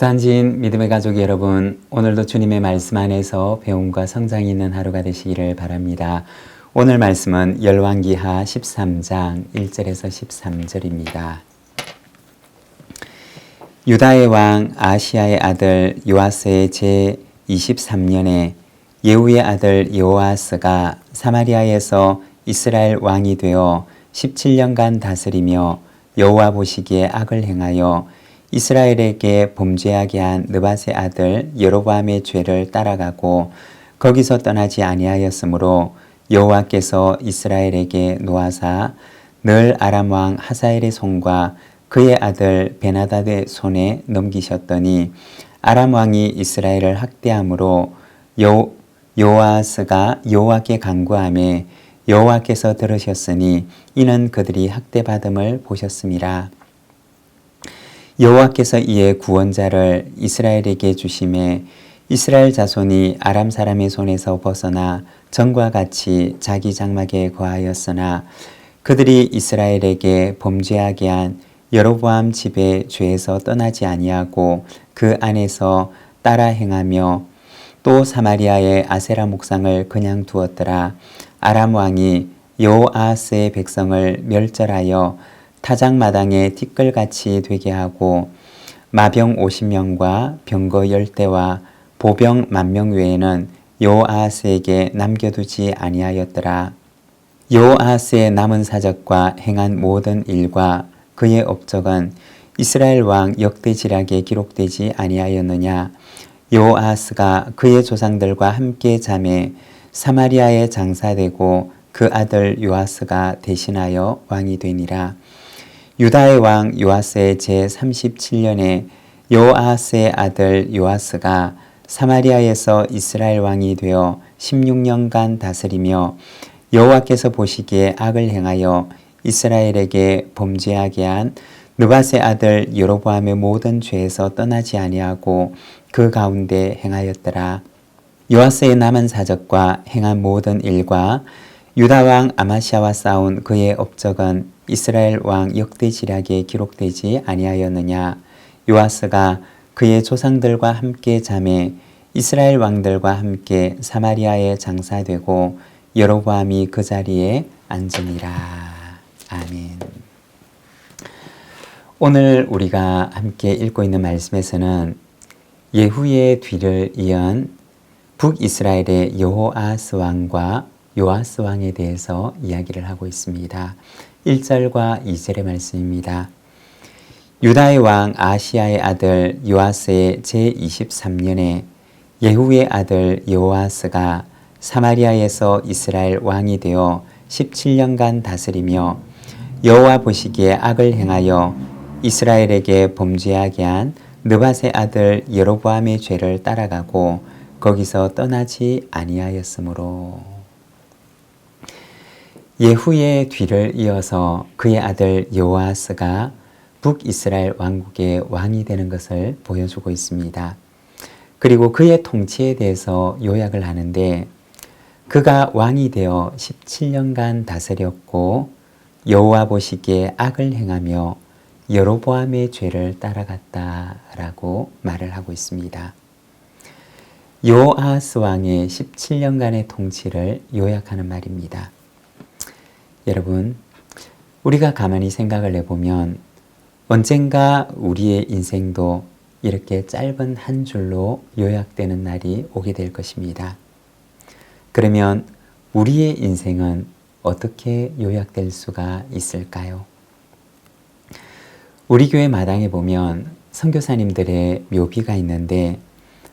국산진 믿음의 가족 여러분, 오늘도 주님의 말씀 안에서 배움과 성장이 있는 하루가 되시기를 바랍니다. 오늘 말씀은 열왕기하 13장 1절에서 13절입니다. 유다의 왕 아시야의 아들 요아스의 제23년에 예후의 아들 여호아스가 사마리아에서 이스라엘 왕이 되어 17년간 다스리며 여호와 보시기에 악을 행하여 이스라엘에게 범죄하게 한 느밧의 아들 여로보암의 죄를 따라가고 거기서 떠나지 아니하였으므로 여호와께서 이스라엘에게 노하사 늘 아람 왕 하사엘의 손과 그의 아들 베나닷의 손에 넘기셨더니 아람 왕이 이스라엘을 학대함으로 여호아스가 여호와께 간구하매 여호와께서 들으셨으니 이는 그들이 학대받음을 보셨음이라. 여호와께서 이에 구원자를 이스라엘에게 주심에 이스라엘 자손이 아람 사람의 손에서 벗어나 전과 같이 자기 장막에 거하였으나 그들이 이스라엘에게 범죄하게 한 여로보암 집의 죄에서 떠나지 아니하고 그 안에서 따라 행하며 또 사마리아의 아세라 목상을 그냥 두었더라. 아람 왕이 여호아스의 백성을 멸절하여 타작마당에 티끌같이 되게 하고 마병 50명과 병거 10대와 보병 10,000명 외에는 여호아스에게 남겨두지 아니하였더라. 여호아스의 남은 사적과 행한 모든 일과 그의 업적은 이스라엘 왕 역대지략에 기록되지 아니하였느냐. 여호아스가 그의 조상들과 함께 잠에 사마리아에 장사되고 그 아들 요아스가 대신하여 왕이 되니라. 유다의 왕 요아스의 제37년에 여호아스의 아들 요아스가 사마리아에서 이스라엘 왕이 되어 16년간 다스리며 여호와께서 보시기에 악을 행하여 이스라엘에게 범죄하게 한 느밧의 아들 여로보암의 모든 죄에서 떠나지 아니하고 그 가운데 행하였더라. 요아스의 남은 사적과 행한 모든 일과 유다 왕 아마시아와 싸운 그의 업적은 이스라엘 왕 역대지략에 기록되지 아니하였느냐. 요아스가 그의 조상들과 함께 잠에 이스라엘 왕들과 함께 사마리아에 장사되고 여로보암이 그 자리에 앉으니라. 아멘. 오늘 우리가 함께 읽고 있는 말씀에서는 예후의 뒤를 이은 북이스라엘의 여호아스 왕과 요아스 왕에 대해서 이야기를 하고 있습니다. 1절과 2절의 말씀입니다. 유다의 왕 아시야의 아들 요아스의 제23년에 예후의 아들 여호아스가 사마리아에서 이스라엘 왕이 되어 17년간 다스리며 여호와 보시기에 악을 행하여 이스라엘에게 범죄하게 한 느밧의 아들 여로보암의 죄를 따라가고 거기서 떠나지 아니하였으므로. 예후의 뒤를 이어서 그의 아들 여호아스가 북이스라엘 왕국의 왕이 되는 것을 보여주고 있습니다. 그리고 그의 통치에 대해서 요약을 하는데 그가 왕이 되어 17년간 다스렸고 여호와 보시기에 악을 행하며 여로보암의 죄를 따라갔다라고 말을 하고 있습니다. 여호아스 왕의 17년간의 통치를 요약하는 말입니다. 여러분, 우리가 가만히 생각을 해보면 언젠가 우리의 인생도 이렇게 짧은 한 줄로 요약되는 날이 오게 될 것입니다. 그러면 우리의 인생은 어떻게 요약될 수가 있을까요? 우리 교회 마당에 보면 선교사님들의 묘비가 있는데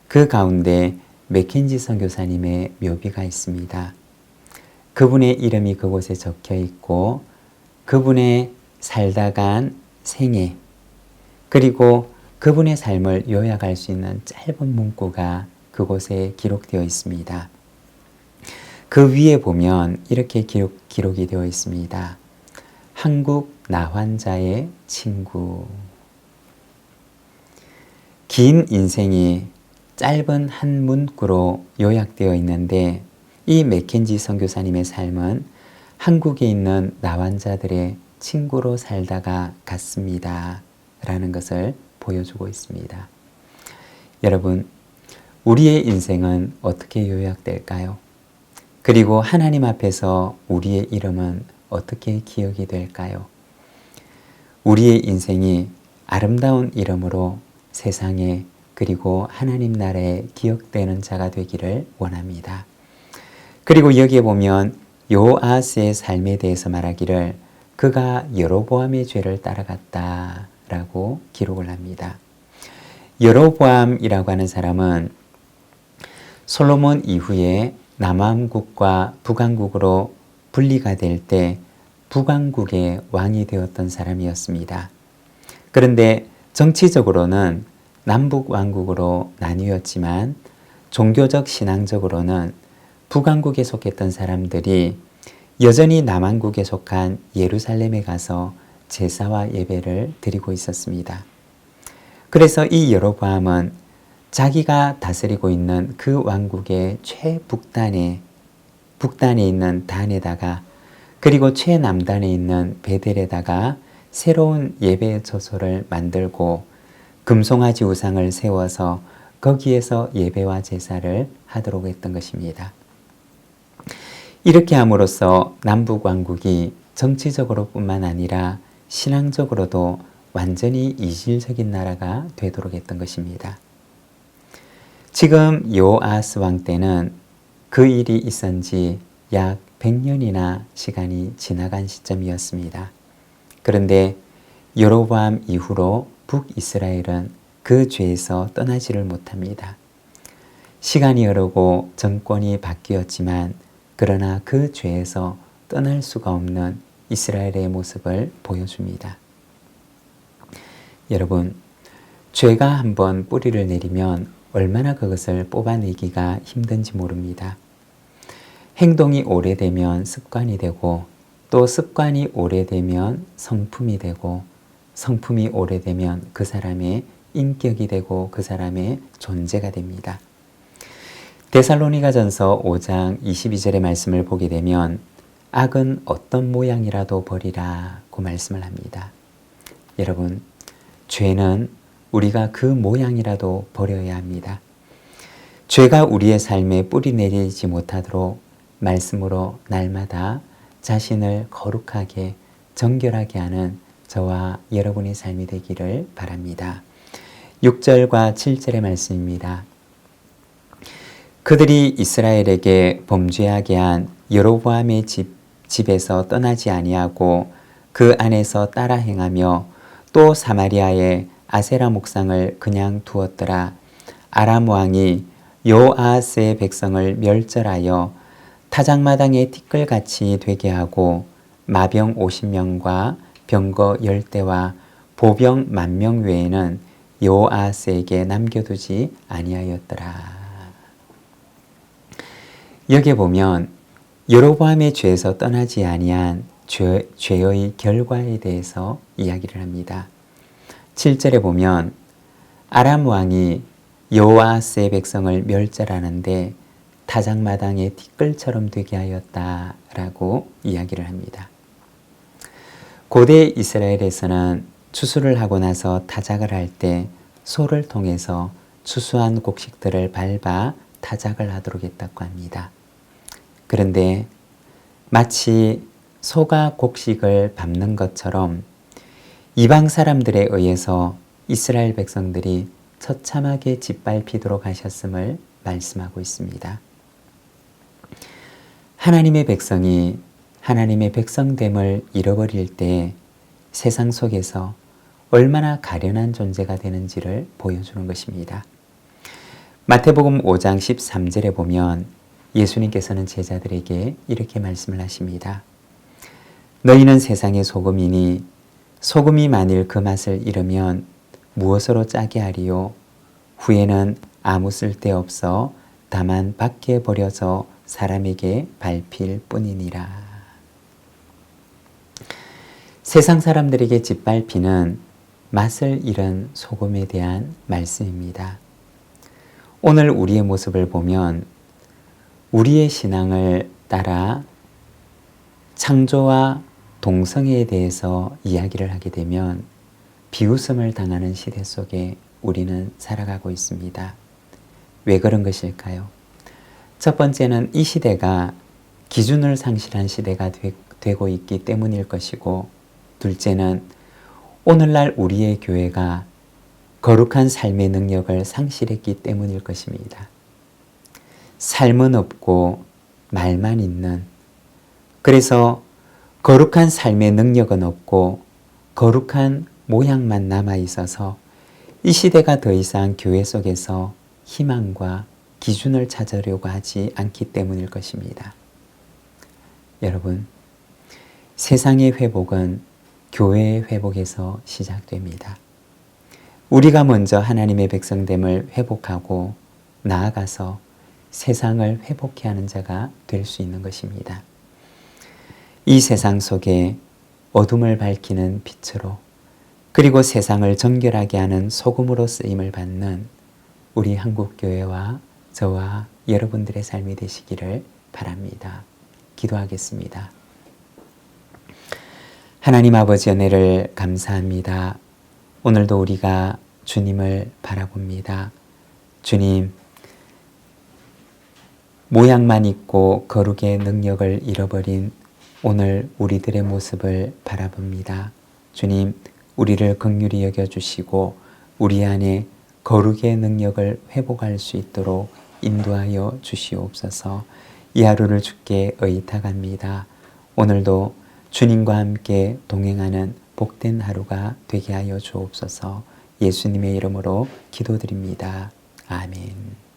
그 가운데 맥켄지 선교사님의 묘비가 있습니다. 그분의 이름이 그곳에 적혀 있고 그분의 살다 간 생애 그리고 그분의 삶을 요약할 수 있는 짧은 문구가 그곳에 기록되어 있습니다. 그 위에 보면 이렇게 기록이 되어 있습니다. 한국 나환자의 친구. 긴 인생이 짧은 한 문구로 요약되어 있는데 이 맥켄지 선교사님의 삶은 한국에 있는 나환자들의 친구로 살다가 갔습니다. 라는 것을 보여주고 있습니다. 여러분, 우리의 인생은 어떻게 요약될까요? 그리고 하나님 앞에서 우리의 이름은 어떻게 기억이 될까요? 우리의 인생이 아름다운 이름으로 세상에 그리고 하나님 나라에 기억되는 자가 되기를 원합니다. 그리고 여기에 보면 요아스의 삶에 대해서 말하기를 그가 여로보암의 죄를 따라갔다라고 기록을 합니다. 여로보암이라고 하는 사람은 솔로몬 이후에 남왕국과 북왕국으로 분리가 될 때 북왕국의 왕이 되었던 사람이었습니다. 그런데 정치적으로는 남북왕국으로 나뉘었지만 종교적 신앙적으로는 북왕국에 속했던 사람들이 여전히 남왕국에 속한 예루살렘에 가서 제사와 예배를 드리고 있었습니다. 그래서 이 여로보암은 자기가 다스리고 있는 그 왕국의 최북단에 있는 단에다가 그리고 최남단에 있는 베델에다가 새로운 예배 처소를 만들고 금송아지 우상을 세워서 거기에서 예배와 제사를 하도록 했던 것입니다. 이렇게 함으로써 남북왕국이 정치적으로 뿐만 아니라 신앙적으로도 완전히 이질적인 나라가 되도록 했던 것입니다. 지금 요아스 왕 때는 그 일이 있은 지 약 100년이나 시간이 지나간 시점이었습니다. 그런데 여로보암 이후로 북이스라엘은 그 죄에서 떠나지를 못합니다. 시간이 흐르고 정권이 바뀌었지만 그러나 그 죄에서 떠날 수가 없는 이스라엘의 모습을 보여줍니다. 여러분, 죄가 한번 뿌리를 내리면 얼마나 그것을 뽑아내기가 힘든지 모릅니다. 행동이 오래되면 습관이 되고 또 습관이 오래되면 성품이 되고 성품이 오래되면 그 사람의 인격이 되고 그 사람의 존재가 됩니다. 데살로니가전서 5장 22절의 말씀을 보게 되면 악은 어떤 모양이라도 버리라고 말씀을 합니다. 여러분, 죄는 우리가 그 모양이라도 버려야 합니다. 죄가 우리의 삶에 뿌리 내리지 못하도록 말씀으로 날마다 자신을 거룩하게 정결하게 하는 저와 여러분의 삶이 되기를 바랍니다. 6절과 7절의 말씀입니다. 그들이 이스라엘에게 범죄하게 한 여로보암의 집에서 떠나지 아니하고 그 안에서 따라 행하며 또 사마리아에 아세라 목상을 그냥 두었더라. 아람 왕이 요아스의 백성을 멸절하여 타작마당에 티끌같이 되게 하고 마병 50명과 병거 10대와 보병 10,000명 외에는 요아스에게 남겨두지 아니하였더라. 여기에 보면 여로보암의 죄에서 떠나지 아니한 죄의 결과에 대해서 이야기를 합니다. 7절에 보면 아람 왕이 요아스의 백성을 멸절하는데 타작마당에 티끌처럼 되게 하였다라고 이야기를 합니다. 고대 이스라엘에서는 추수를 하고 나서 타작을 할 때 소를 통해서 추수한 곡식들을 밟아 타작을 하도록 했다고 합니다. 그런데 마치 소가 곡식을 밟는 것처럼 이방 사람들에 의해서 이스라엘 백성들이 처참하게 짓밟히도록 하셨음을 말씀하고 있습니다. 하나님의 백성이 하나님의 백성됨을 잃어버릴 때 세상 속에서 얼마나 가련한 존재가 되는지를 보여주는 것입니다. 마태복음 5장 13절에 보면 예수님께서는 제자들에게 이렇게 말씀을 하십니다. 너희는 세상의 소금이니 소금이 만일 그 맛을 잃으면 무엇으로 짜게 하리요? 후에는 아무 쓸데없어 다만 밖에 버려져 사람에게 밟힐 뿐이니라. 세상 사람들에게 짓밟히는 맛을 잃은 소금에 대한 말씀입니다. 오늘 우리의 모습을 보면 우리의 신앙을 따라 창조와 동성애에 대해서 이야기를 하게 되면 비웃음을 당하는 시대 속에 우리는 살아가고 있습니다. 왜 그런 것일까요? 첫 번째는 이 시대가 기준을 상실한 시대가 되고 있기 때문일 것이고, 둘째는 오늘날 우리의 교회가 거룩한 삶의 능력을 상실했기 때문일 것입니다. 삶은 없고 말만 있는, 그래서 거룩한 삶의 능력은 없고 거룩한 모양만 남아 있어서 이 시대가 더 이상 교회 속에서 희망과 기준을 찾으려고 하지 않기 때문일 것입니다. 여러분, 세상의 회복은 교회의 회복에서 시작됩니다. 우리가 먼저 하나님의 백성됨을 회복하고 나아가서 세상을 회복케 하는 자가 될 수 있는 것입니다. 이 세상 속에 어둠을 밝히는 빛으로, 그리고 세상을 정결하게 하는 소금으로 쓰임을 받는 우리 한국교회와 저와 여러분들의 삶이 되시기를 바랍니다. 기도하겠습니다. 하나님 아버지, 은혜를 감사합니다. 오늘도 우리가 주님을 바라봅니다. 주님, 모양만 있고 거룩의 능력을 잃어버린 오늘 우리들의 모습을 바라봅니다. 주님, 우리를 긍휼히 여겨주시고 우리 안에 거룩의 능력을 회복할 수 있도록 인도하여 주시옵소서. 이 하루를 주께 의탁합니다. 오늘도 주님과 함께 동행하는 복된 하루가 되게 하여 주옵소서. 예수님의 이름으로 기도드립니다. 아멘.